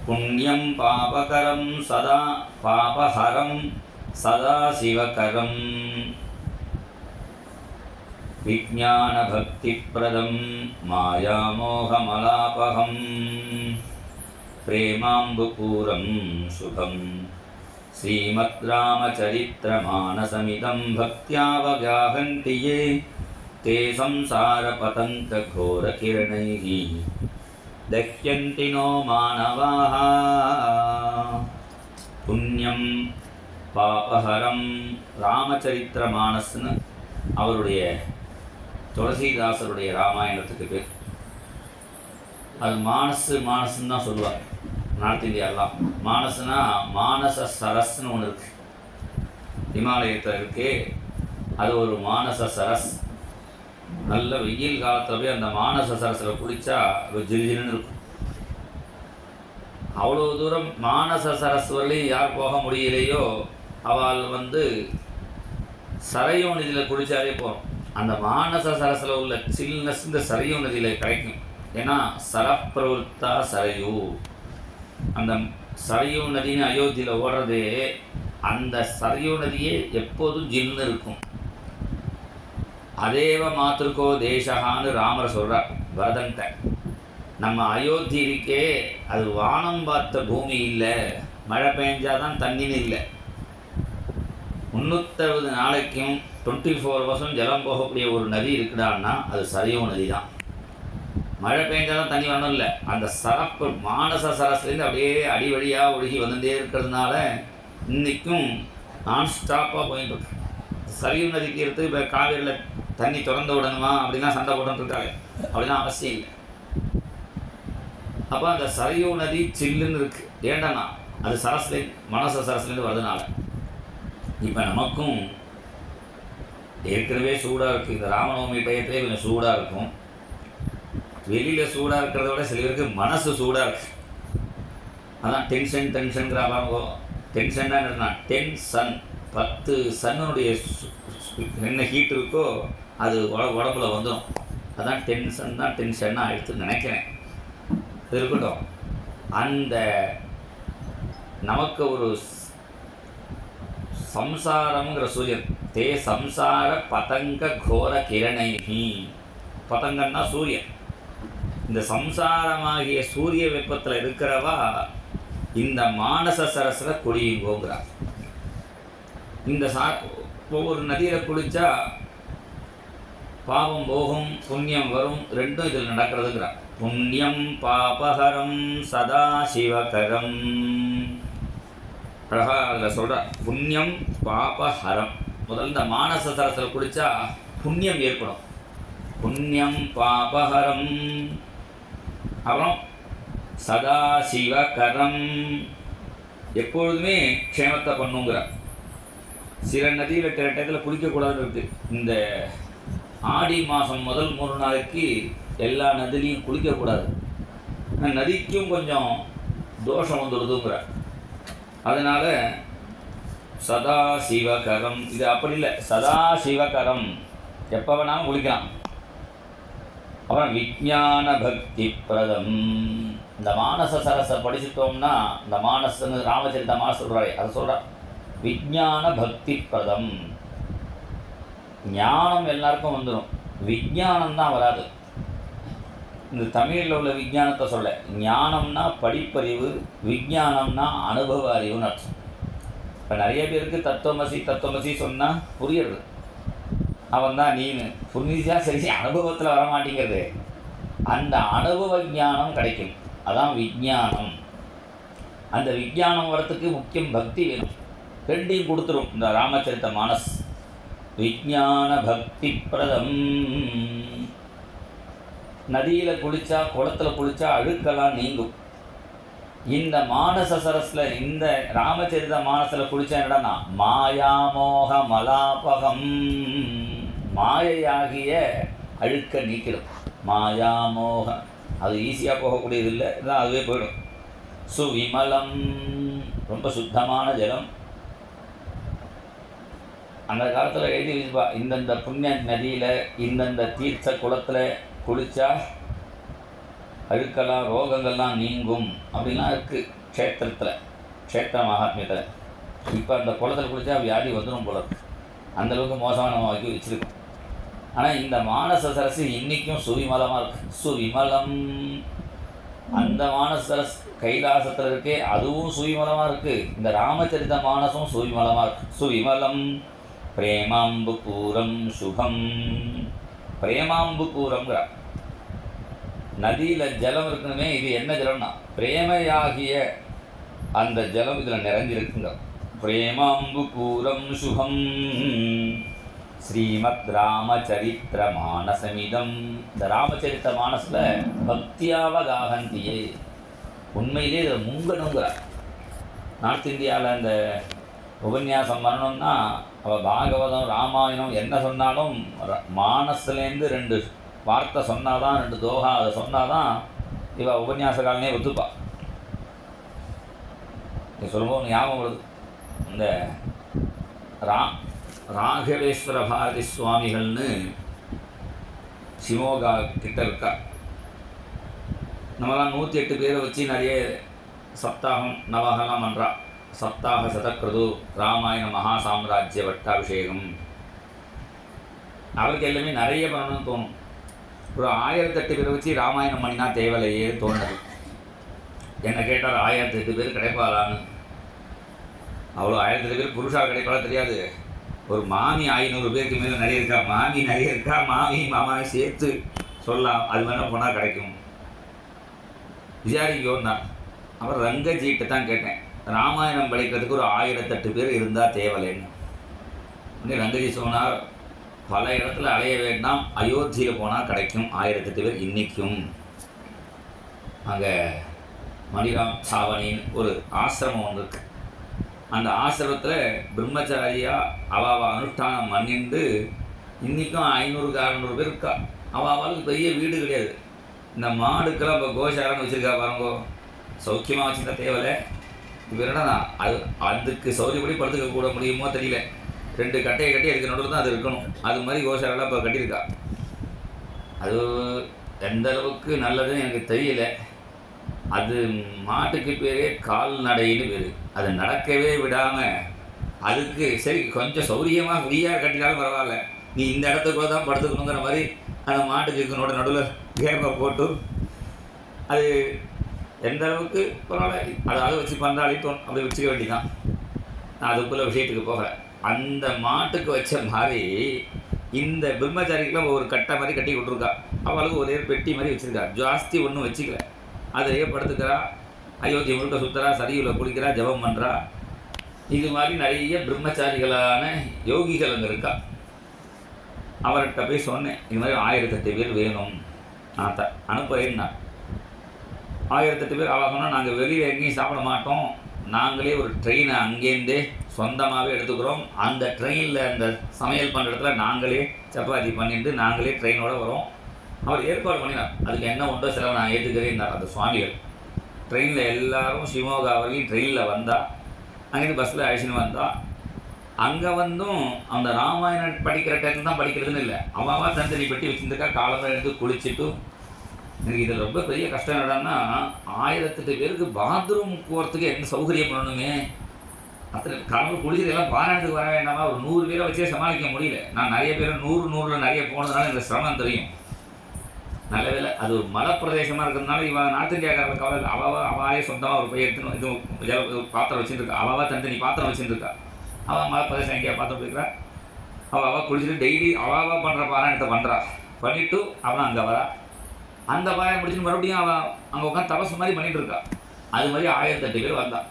புண்ணியம் பாபகரம் சதா பாபஹரம் சதா சிவகரம் விஜ்ஞானபக்திப்ரதம் மாயாமோகமலாபகம் பிரேமாம்புபூரம் சுகம் ஸ்ரீமத் ராமச்சரித்திரமானசமிதம் பக்த்யாவகாஹந்தி யே தே சம்சாரபதங்கघोरकिरणैः दह्यन्ति नो मानवाः புண்ணியம் பாபஹரம் ராமச்சரித்திரமானஸ்னு அவருடைய துளசிதாசருடைய ராமாயணத்துக்கு பேர். அது மானசுன்னு தான் சொல்லுவாங்க நார்த் இந்தியாவெலாம். மானசுனா மானச சரஸ்ன்னு ஒன்று இருக்குது, ஹிமாலயத்தில் இருக்கே, அது ஒரு மானச சரஸ். நல்ல வெயில் காலத்தில் போய் அந்த மானச சரஸில் குளித்தா ஜில்ஜில்னு இருக்கும். அவ்வளோ தூரம் மானச சரஸ் வரலையும் யார் போக முடியலையோ அவள் சரையோ நதியில் குளித்தாலே போகிறோம். அந்த மானச சரஸில் உள்ள சில்னஸ் இந்த சரையோ நதியில் கிடைக்கும். ஏன்னா சரப்பிரவருத்தா சரையு, அந்த சரையோ நதின்னு அயோத்தியில் ஓடுறதே, அந்த சரையோ நதியே எப்போதும் ஜில்னு இருக்கும். அதேவ மாத்திருக்கோ தேசகான்னு ராமர் சொல்கிறார் பரதன்ட்ட. நம்ம அயோத்தி இருக்கே, அது வானம் பார்த்த பூமி இல்லை, மழை பெஞ்சாதான் தண்ணின்னு இல்லை. 360 நாளைக்கும் 24 வருஷம் ஜலம் போகக்கூடிய ஒரு நதி இருக்குடான்னா அது சரையோ நதி தான். மழை பெஞ்சாதான் தண்ணி வரணும் இல்லை, அந்த சரப்பு மானச சரஸ்லேருந்து அப்படியே அடிவழியாக ஒழுகி வந்துட்டே இருக்கிறதுனால இன்றைக்கும் நான் ஸ்டாப்பாக போயிட்டு இருக்கு. சரையோ நதிக்கு எடுத்து இப்போ காவேரியில் தண்ணி திறந்து விடணுமா அப்படின்னா சண்டை போட்டுருக்காங்க, அப்படிலாம் அவசியம் இல்லை. அப்போ அந்த சரையோ நதி சில்லுன்னு இருக்குது. ஏண்டானா அது சரஸ்லேருந்து மனச சரஸ்லேருந்து வரதுனால. இப்போ நமக்கும் ஏற்கனவே சூடாக இருக்குது. இந்த ராமநவமி டயத்திலே கொஞ்சம் சூடாக இருக்கும். வெளியில் சூடாக இருக்கிறத விட சில பேருக்கு மனசு சூடாக இருக்குது. அதான் டென்ஷன்ங்கிற பாருங்க. டென்ஷன் தான் என்னன்னா 10 சன், 10 சன்னுடைய என்ன ஹீட் இருக்கோ அது உடம்புல வந்துடும். அதான் டென்ஷன் தான் டென்ஷன்னாக ஆகிடுச்சுன்னு நினைக்கிறேன். இருக்கட்டும். அந்த நமக்கு ஒரு சம்சாரம்ங்கிற சூரியன், தே சம்சார பதங்கघोरकिरणैः. பதங்கன்னா சூரியன். இந்த சம்சாரமாகிய சூரிய வெப்பத்தில் இருக்கிறவா இந்த மானச சரஸில் குளியுங்கோங்கிறார். இந்த ஒவ்வொரு நதியில் குளித்தா பாவம் போகும், புண்ணியம் வரும், ரெண்டும் இதில் நடக்கிறதுங்கிறார். புண்ணியம் பாபஹரம் சதா சிவகரம். அழகா அதில் சொல்கிறார், புண்ணியம் பாபஹரம். முதல்ல இந்த மானச சரஸில் குளித்தா புண்ணியம் ஏற்படும். புண்ணியம் பாபஹரம். அப்புறம் சதா சிவகரம், எப்பொழுதுமே க்ஷேமத்தை பண்ணுங்கிறார். சில நதியில் சில டயத்தில் குளிக்கக்கூடாதுன்னு இருக்குது. இந்த ஆடி மாதம் முதல் 3 நாளைக்கு எல்லா நதிலையும் குளிக்கக்கூடாது. நதிக்கும் கொஞ்சம் தோஷம் வந்துடுதுங்கிறார். அதனால் சதா சிவகரம். இது அப்படி இல்லை, சதா சிவகரம், எப்போ வேணாலும் குளிக்கலாம். அப்புறம் விஜ்ஞான பக்தி பிரதம். இந்த மானச சரஸை படிச்சுட்டோம்னா, இந்த மானசன்னு ராமச்சரித்த மானஸ் சொல்கிறாரே அதை சொல்கிறார். விஜ்ஞான பக்தி பிரதம். ஞானம் எல்லாருக்கும் வந்துடும், விஜ்ஞானம் தான் வராது. இந்த தமிழில் உள்ள விஞ்ஞானத்தை சொல்ல, ஞானம்னா படிப்பறிவு, விஞ்ஞானம்னா அனுபவ அறிவுன்னு அர்த்தம். இப்போ நிறைய பேருக்கு தத்துவமசி சொன்னால் புரியுறது. அவன் தான் நீனு புரிஞ்சா சரி, அனுபவத்தில் வரமாட்டேங்கிறது. அந்த அனுபவ ஞானம் கிடைக்கும், அதான் விஞ்ஞானம். அந்த விஞ்ஞானம் வரத்துக்கு முக்கியம் பக்தி வேணும். ரெண்டையும் கொடுத்துரும் இந்த ராமச்சரித்த மானஸ். விஜ்ஞான பக்தி பிரதம். நதியில் குளித்தா, குளத்தில் குளித்தா அழுக்கெல்லாம் நீங்கும். இந்த மானச சரஸில், இந்த ராமச்சரித மானஸில் குளித்தா என்னடா மாயாமோக மலாபகம். மாயையாகிய அழுக்க நீக்கிடும். மாயாமோக அது ஈஸியாக போகக்கூடியது இல்லை, இதான் அதுவே போயிடும். சுவிமலம், ரொம்ப சுத்தமான ஜலம். அந்த காலத்தில் எழுதி வச்சுப்பா, இந்தந்த புண்ணிய நதியில் இந்தந்த தீர்த்த குளத்தில் குளித்தா அழுக்கெல்லாம் ரோகங்கள்லாம் நீங்கும் அப்படின்லாம் இருக்குது க்ஷேத்திரத்தில், க்ஷேத்திர மகாத்மியத்தில். இப்போ அந்த குளத்தில் குளித்தா வியாதி வந்துடும் போல இருக்கு, அந்தளவுக்கு மோசமாக நம்ம வாக்கி வச்சுருக்கோம். ஆனால் இந்த மானச சரசு இன்றைக்கும் சுவிமலமாக இருக்குது. சுவிமலம் அந்த மானச சரஸ் கைலாசத்தில் இருக்கே, அதுவும் சுவிமலமாக இருக்குது. இந்த ராமச்சரித மானசும் சுவிமலமாக இருக்குது. சுவிமலம் பிரேமாம்பு பூரம் சுகம். பிரேமாம்பு பூரம்ங்கிறார். நதியில் ஜலம் இருக்கணுமே, இது என்ன ஜலம்னா பிரேமையாகிய அந்த ஜலம் இதில் நிறைஞ்சிருக்குங்க. பிரேமாம்பு பூரம் சுகம் ஸ்ரீமத் ராமச்சரித்திர மானசமிதம். இந்த ராமச்சரித்த மானசில் பக்தியாவகாகந்தியே, உண்மையிலே இதில் முங்கணுங்கிறார். நார்த் இந்தியாவில் இந்த உபன்யாசம் பண்ணணும்னா அவள் பாகவதம் ராமாயணம் என்ன சொன்னாலும் மானஸ்லேருந்து 2 வார்த்தை சொன்னாதான், 2 தோகா அதை சொன்னாதான் இவள் உபன்யாசகாலனே ஒத்துப்பா. நீ சொல்லும்போது ஞாபகம் வருது, இந்த ராகவேஸ்வர பாரதி சுவாமிகள்னு சிமோகா கிட்ட இருக்கா. நம்மளாம் 108 பேரை வச்சு நிறைய சப்தாகம் நவகலாம் பண்ணுறா. சப்தாக சதக்ருது ராமாயண மகா சாம்ராஜ்ய வட்டாபிஷேகம். அவருக்கு எல்லாமே நிறைய பண்ணணும்னு தோணும். ஒரு 1008 பேரை வச்சு ராமாயணம் பண்ணினா தேவையில்லையே தோணுது. என்னை கேட்டால் 1008 பேர் கிடைப்பாளான்னு. அவ்வளோ 1008 பேர் புருஷா கிடைப்பாளா தெரியாது. ஒரு மாமி 500 பேருக்கு மேலே நிறைய இருக்கா, மாமி நிறைய இருக்கா, மாமி மாமாவை சேர்த்து சொல்லலாம், அது வேணால் போனால் கிடைக்கும். விசாரிக்கோன்னா அப்புறம் ரங்கஜிகிட்ட தான் கேட்டேன், ராமாயணம் படிக்கிறதுக்கு ஒரு 1008 பேர் இருந்தால் தேவையில்லைன்னு. உடனே ரங்கஜி சொன்னார், பல இடத்துல அலைய வேண்டாம், அயோத்தியில் போனால் கிடைக்கும் 1008 பேர் இன்றைக்கும். அங்கே மணிராம் சாவணின்னு ஒரு ஆசிரமம் ஒன்று இருக்குது. அந்த ஆசிரமத்தில் பிரம்மச்சாரியாக அவாவை அனுஷ்டானம் பண்ணிட்டு இன்றைக்கும் 500-600 பேர் இருக்கா. அவளுக்கு பெரிய வீடு கிடையாது. இந்த மாடுக்கெல்லாம் இப்போ கோஷாரன்னு வச்சுருக்கா பாருங்கோ, சௌக்கியமாக வச்சுருந்தா தேவையில்லை. இப்போ என்னன்னா அதுக்கு சௌரியப்படி படுத்துக்க கூட முடியுமோ தெரியல. 2 கட்டையை கட்டி அதுக்கு நடுவில் தான் அது இருக்கணும். அது மாதிரி கோஷாரெல்லாம் இப்போ கட்டியிருக்கா. அது எந்த அளவுக்கு நல்லதுன்னு எனக்கு தெரியல. அது மாட்டுக்கு பேரே கால்நடைன்னு பேர். அது நடக்கவே விடாமல் அதுக்கு சரி கொஞ்சம் சௌரியமாக ஃப்ரீயாக கட்டினாலும் பரவாயில்ல, நீ இந்த இடத்துக்குள்ள தான் படுத்துக்கணுங்கிற மாதிரி அந்த மாட்டுக்கு இருக்கனோட நடுவில் கேப்பை போட்டு அது எந்த அளவுக்கு பரவாயில்ல, அதை வச்சு பண்ணுறாலே தோணும். அப்படி வச்சுக்க வேண்டிதான். நான் அதுக்குள்ளே விஷயத்துக்கு போகிறேன். அந்த மாட்டுக்கு வச்ச மாதிரி இந்த பிரம்மச்சாரிக்கெலாம் ஒரு கட்டை மாதிரி கட்டி விட்ருக்கா. அவளுக்கு ஒரே பெட்டி மாதிரி வச்சுருக்கா. ஜாஸ்தி ஒன்றும் வச்சுக்கல. அதையே படுத்துக்கிறா, அயோத்தி முழுக்க சுற்றுறா, சரிவில் குளிக்கிறா, ஜபம் பண்ணுறா. இது மாதிரி நிறைய பிரம்மச்சாரிகளான யோகிகள் அங்கே இருக்கா. அவர்கிட்ட போய் சொன்னேன், இது மாதிரி 1008 பேர் வேணும், நான் அனுப்புகிறேன்னா. 1008 பேர் ஆகணும்னா நாங்கள் வெளியில் எங்கேயும் சாப்பிட மாட்டோம், நாங்களே ஒரு ட்ரெயினை அங்கேருந்தே சொந்தமாகவே எடுத்துக்கிறோம். அந்த ட்ரெயினில் அந்த சமையல் பண்ணுற இடத்துல நாங்களே சப்பாத்தி பண்ணிட்டு நாங்களே ட்ரெயினோடு வரோம். அவர் ஏற்பாடு பண்ணினார். அதுக்கு என்ன உண்டோ செலவு நான் ஏற்றுக்கிறேன்னார் அந்த சுவாமிகள். ட்ரெயினில் எல்லோரும் சிவமோகா வரையும் ட்ரெயினில் வந்தால், அங்கேருந்து பஸ்ஸில் அழைச்சின்னு வந்தால், அங்கே வந்தும் அந்த ராமாயணம் படிக்கிற டைத்தில் தான் படிக்கிறதுன்னு இல்லை, அவாவா தந்தனி பெட்டி வச்சுருந்துக்கா. காலத்தில் எடுத்து குளிச்சுட்டு எனக்கு இதில் ரொம்ப பெரிய கஷ்டம் என்னடான்னா 1008 பேருக்கு பாத்ரூம் போகிறதுக்கு என்ன சௌகரியம் பண்ணணுமே. அத்தனை காலத்தில் குளிச்சுட்டு எல்லாம் பாராயணத்துக்கு வர வேண்டாமா. ஒரு 100 பேரை வச்சே சமாளிக்க முடியல. நான் நிறைய பேர் 100 நிறைய போனதுனால எனக்கு சிரமம் தெரியும். நல்ல வேலை அது ஒரு மலைப்பிரதேசமாக இருக்கிறதுனால இவன் நார்த் இந்தியாக்காரர்கள் கவலை அவாவே சொந்தமாக ஒரு போய் எடுத்துன்னு இது பாத்திரம் வச்சுருக்கா. அவாவா தனித்தனி பாத்திரம் வச்சுருக்கா. அவள் மலைப்பிரதேசம் எங்கேயா பாத்திரம் போய்க்கிறா. அவள் குளிச்சுட்டு டெய்லி அவாவா பண்ணுற பாராயணத்தை பண்ணுறா. பண்ணிவிட்டு அவன் அங்கே வரா. அந்த பாராயணம் முடிச்சுட்டு மறுபடியும் அவள் அங்கே உட்காந்து தபசு மாதிரி பண்ணிகிட்டு இருக்கா. அது மாதிரி 1008 பேர் வந்தான்.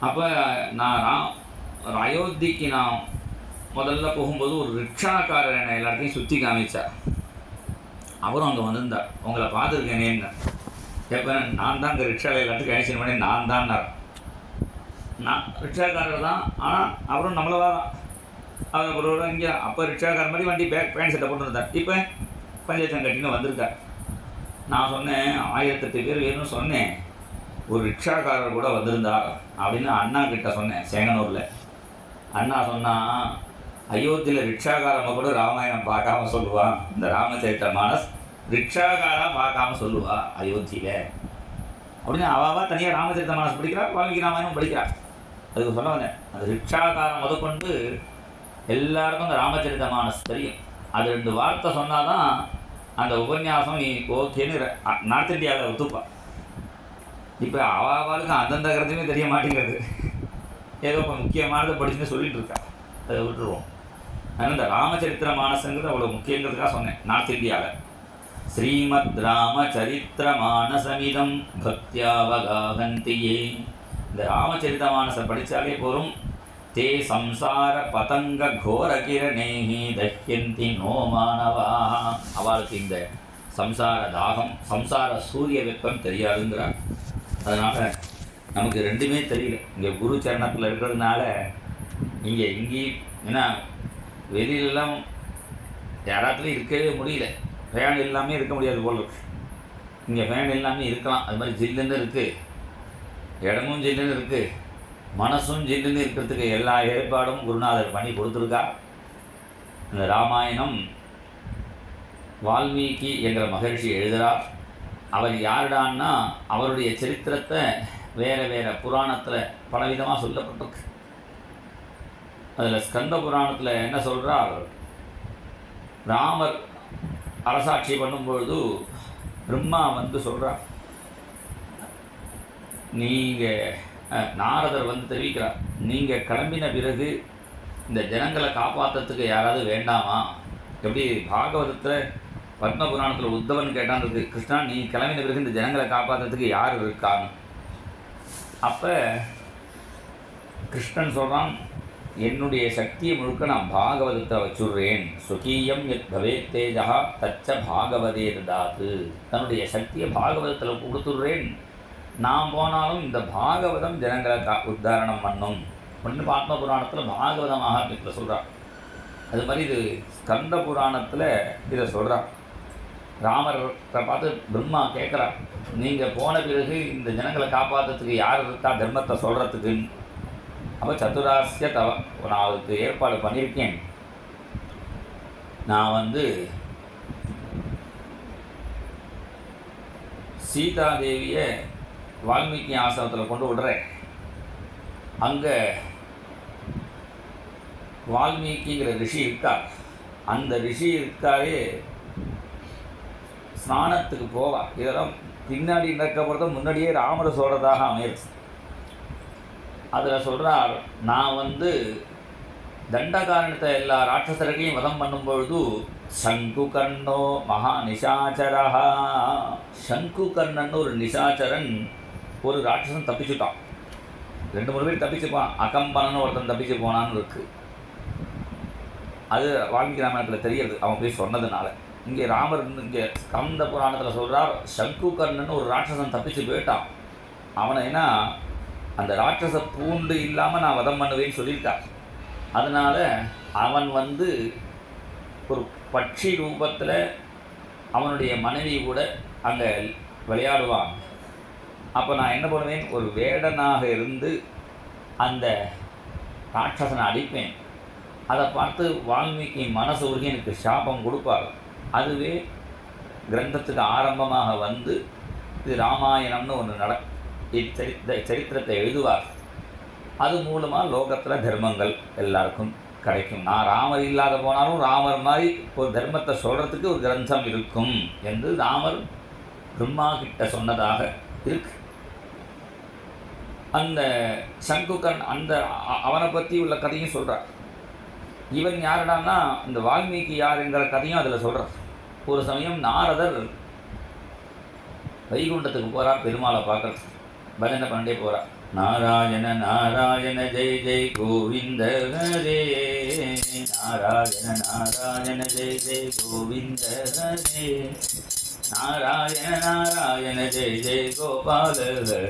அப்போ நான் அயோத்திக்கு நான் முதல்ல போகும்போது ஒரு ரிக்ஷாக்காரர் என்னை எல்லாத்தையும் சுற்றி காமிச்சார். அவரும் அங்கே வந்திருந்தார். உங்களை பார்த்துருக்கேனேன்னு. எப்போ நான் தான் அங்கே ரிக்ஷாவில் எல்லாத்துக்கும் அழைச்சின்னு பண்ணி நான் தான்னார். நான் ரிக்ஷாக்காரர் தான், ஆனால் அவரும் நம்மளவா தான். அவர் ஒரு இங்கே அப்போ ரிக்ஷாக்காரர் மாதிரி வண்டி பேண்ட் செட்டை போட்டு இருந்தார். இப்போ பஞ்சாயத்து கட்டின்னு வந்திருக்கார். நான் சொன்னேன் 1008 பேர் வேணும்னு சொன்னேன். ஒரு ரிக்ஷாக்காரர் கூட வந்திருந்தா அப்படின்னு அண்ணா கிட்ட சொன்னேன் சேங்கனூரில். அண்ணா சொன்னால் அயோத்தியில் ரிக்ஷாக்காரமாக கூட ராமாயணம் பார்க்காம சொல்லுவான். இந்த ராமச்சரித்திர மானஸ் ரிக்ஷாக்காரா பார்க்காம சொல்லுவா அயோத்தியில் அப்படின்னு அவாவா தனியாக ராமச்சரித்த மானஸ் படிக்கிறா, வால்மீகி ராமாயணம் படிக்கிறா. அதுக்கு சொல்ல வந்தேன், அந்த ரிக்ஷாக்காரன் முதற்கொண்டு எல்லாருக்கும் அந்த ராமச்சரித்த மானஸ் தெரியும். அது 2 வார்த்தை சொன்னால் தான் அந்த உபன்யாசம் நீ ஓகேன்னு நார்த் இந்தியாவில் ஒத்துப்பா. இப்போ அவாவாளுக்கு அந்தந்த கருத்துமே தெரிய மாட்டேங்கிறது, ஏதோ இப்போ முக்கியமானதை படிச்சுன்னு சொல்லிட்டு இருக்கா, அதை விட்டுருவோம். அதனால் இந்த ராமச்சரித்திர மானசங்கிறது அவ்வளோ முக்கியங்கிறதுக்காக சொன்னேன். நார்த் இந்தியாவில் ஸ்ரீமத் ராமச்சரித்திர மானசமிதம் பக்தியாவகாகந்தியே, இந்த ராமச்சரித்த மானசை படித்தாலே போகும். தே சம்சார பதங்க கோர கிரணேஹி தஹ்யந்தி நோ மானவா, அவளுக்கு இந்த சம்சார தாகம், சம்சார சூரிய வெப்பம் தெரியாதுங்கிறார். அதனால் நமக்கு ரெண்டுமே தெரியல. இங்கே குரு சரணத்தில் இருக்கிறதுனால இங்கேயும் ஏன்னா வெளியிலலாம் யாராத்துலையும் இருக்கவே முடியல, ஃபேன் எல்லாமே இருக்க முடியாது போல் இருக்கு. இங்கே ஃபேன் எல்லாமே இருக்கலாம், அது மாதிரி ஜில்லுன்னு இருக்குது, இடமும் ஜில்லுன்னு இருக்குது, மனசும் ஜில்லுன்னு இருக்கிறதுக்கு எல்லா ஏற்பாடும் குருநாதர் பண்ணி கொடுத்துருக்கா. இந்த ராமாயணம் வால்மீகி என்கிற மகர்ஷி எழுதுகிறார். அவர் யாருடான்னா அவருடைய சரித்திரத்தை வேறு வேறு புராணத்தில் பலவிதமாக சொல்லப்பட்டிருக்கு. அதில் ஸ்கந்த புராணத்தில் என்ன சொல்கிறார், ராமர் அரசாட்சி பண்ணும்பொழுது பிரம்மா வந்து சொல்கிறார், நீங்கள் நாரதர் வந்து தெரிவிக்கிறார், நீங்கள் கிளம்பின பிறகு இந்த ஜனங்களை காப்பாற்றுறதுக்கு யாராவது வேண்டாமா? எப்படி பாகவதத்தில் பத்ம புராணத்தில் உத்தவன் கேட்டான் இருக்கு, கிருஷ்ணா நீ கிளம்பின பிறகு இந்த ஜனங்களை காப்பாற்றுறதுக்கு யார் இருக்கான்னு. அப்போ கிருஷ்ணன் சொல்கிறான், என்னுடைய சக்தியை முழுக்க நான் பாகவதத்தை வச்சுடுறேன். சுகீயம் எத் பவே தேஜா தச்ச பாகவதே தாத்து, தன்னுடைய சக்தியை பாகவதத்தில் கொடுத்துடுறேன். நான் போனாலும் இந்த பாகவதம் ஜனங்களை உத்தாரணம் பண்ணும் அப்படின்னு ஆத்ம புராணத்தில் பாகவத மகாத்மியத்தில் சொல்கிறான். அது மாதிரி இது ஸ்கந்த புராணத்தில் இதை சொல்கிறான். ராமரை பார்த்து பிரம்மா கேட்குறான், நீங்கள் போன பிறகு இந்த ஜனங்களை காப்பாற்றுறதுக்கு யார் இருக்கா தர்மத்தை சொல்கிறதுக்குன்னு. அப்போ சதுராசிய நான் அதுக்கு ஏற்பாடு பண்ணியிருக்கேன். நான் வந்து சீதாதேவியை வால்மீகி ஆசிரமத்தில் கொண்டு விடுறேன். அங்கே வால்மீகிங்கிற ரிஷி இருக்கார். அந்த ரிஷி இருக்காரே ஸ்நானத்துக்கு போவார். இதெல்லாம் பின்னாடி நடக்கப்படுறத முன்னாடியே ராமர் சொல்கிறதாக அமையிருக்கு. அதில் சொல்கிறார், நான் வந்து தண்டகாரணத்தை எல்லா ராட்சசர்களையும் வதம் பண்ணும்பொழுது சங்குகர்ணோ மகா நிசாச்சரா, சங்குகர்ணன் ஒரு நிசாச்சரன் ஒரு ராட்சசன் தப்பிச்சுட்டான். 2-3 பேர் தப்பிச்சுப்பான். அகம்பனன்னு ஒருத்தன் தப்பிச்சு போனான்னு இருக்குது. அது வால்மீகி ராமாயணத்தில் தெரியுது, அவன் போய் சொன்னதுனால. இங்கே ராமர் இங்கே ஸ்கந்த புராணத்தில் சொல்கிறார், சங்குகர்ணன் ஒரு ராட்சசன் தப்பிச்சு போயிட்டான். அவனை ஏன்னா அந்த ராட்சச பூண்டு இல்லாமல் நான் வதம் பண்ணுவேன்னு சொல்லியிருக்கான். அதனால் அவன் வந்து ஒரு பட்சி ரூபத்தில் அவனுடைய மனைவி கூட அங்கே விளையாடுவான். அப்போ நான் என்ன பண்ணுவேன், ஒரு வேடனாக இருந்து அந்த ராட்சசனை அடிப்பேன். அதை பார்த்து வால்மீகி மனசு உருகி எனக்கு சாபம் கொடுப்பார். அதுவே கிரந்தத்துக்கு ஆரம்பமாக வந்து இது ராமாயணம்னு ஒன்று சரித்திரத்தை எழுதுவார். அது மூலமாக லோகத்தில் தர்மங்கள் எல்லாருக்கும் கிடைக்கும். நான் ராமர் இல்லாத போனாலும் ராமர் மாதிரி ஒரு தர்மத்தை சொல்கிறதுக்கு ஒரு கிரந்தம் இருக்கும் என்று ராமர் பிரம்மா கிட்ட சொன்னதாக இருக்கு. அந்த சங்குகன் அந்த அவனை பற்றி உள்ள கதையும் சொல்கிறார். இவன் யாருடான்னா இந்த வால்மீகி யாருங்கிற கதையும் அதில் சொல்கிறார். ஒரு சமயம் நாரதர் வைகுண்டத்துக்கு போகிறார் பெருமாளை பார்க்கறது. பஜனை பண்ணிட்டே போகிறார். நாராயண நாராயண ஜெய் ஜெய் கோவிந்த ஹரே, நாராயண நாராயண ஜெய் ஜெய் கோவிந்த ஹரே, நாராயண நாராயண ஜெய் ஜெய் கோபால ஹரே.